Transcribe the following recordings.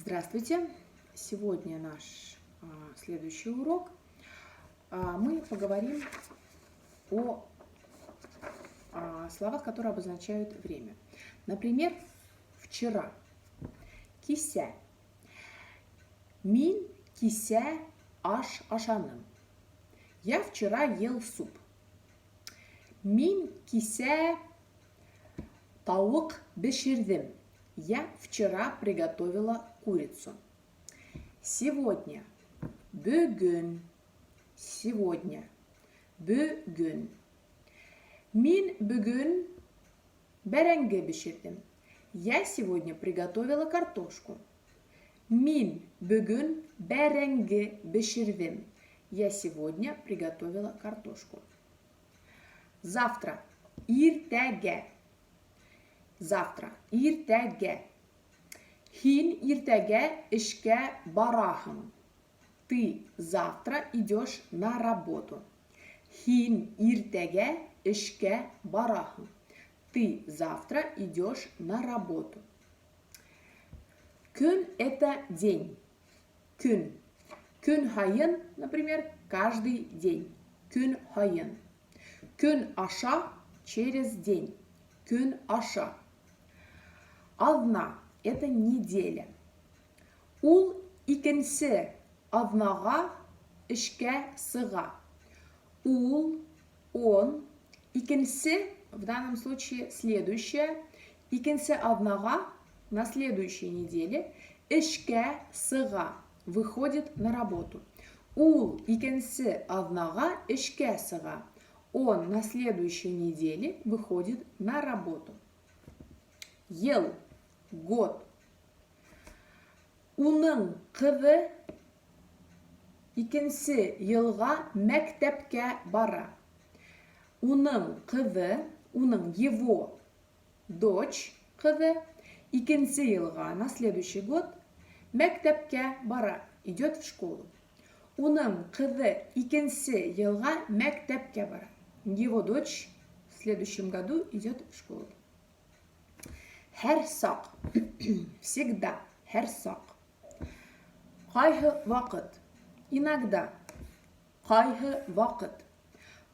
Здравствуйте! Сегодня наш следующий урок. Мы поговорим о словах, которые обозначают время. Например, вчера. Кися. Мин кися аш ашаным. Я вчера ел суп. Мин кися тауық беширдим. Я вчера приготовила курицу. Сегодня. Бүгін. Сегодня. Бүгін. Мин бүгін бәрәңге беширдим. Я сегодня приготовила картошку. Мин бүгін бәрәңге беширдим. Я сегодня приготовила картошку. Завтра. Иртәгә. Завтра. Иртәгә. Хин иртәгә эшкә бараһың. Ты завтра идешь на работу. Хин иртәгә эшкә бараһың. Ты завтра идешь на работу. Көн – это день. Көн. Көн һайын, например, каждый день. Көн һайын. Көн аша – через день. Көн аша. Аҙна – это неделя. Ул икенсе аҙнаға эшкә сыға. Ул, он, икенсе, в данном случае следующее, икенсе аҙнаға на следующей неделе эшкә сыға, выходит на работу. Ул икенсе аҙнаға эшкә сыға. Он на следующей неделе выходит на работу. Ел. Год. Уның ҡыҙы икенсе йылға мәктәпкә бара. Уның ҡыҙы, уның его дочь ҡыҙы икенсе йылға, на следующий год, мәктәпкә бара, идет в школу. Уның ҡыҙы икенсе йылға мәктәпкә бара. Его дочь в следующем году идет в школу. Һәр саҡ. Всегда. Һәр саҡ. Ҡайһы ваҡыт. Иногда. Ҡайһы ваҡыт.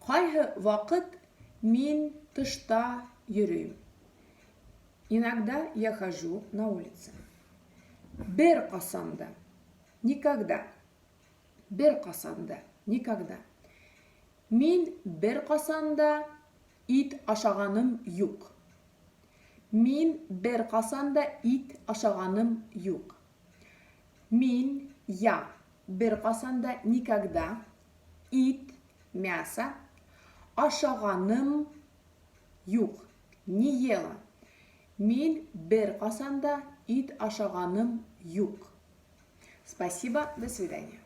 Ҡайһы ваҡыт мин тышта йөрөйөм. Иногда я хожу на улице. Бер ҡасанда. Никогда. Бер ҡасанда. Никогда. Мин бер ҡасанда ит ашағаным юҡ. Мин бер ҡасанда ит ашағаным юҡ. Мин, я, бер ҡасанда никогда ит, мясо, ашағаным юҡ. Не ела. Мин бер ҡасанда ит ашағаным юҡ. Спасибо, до свидания.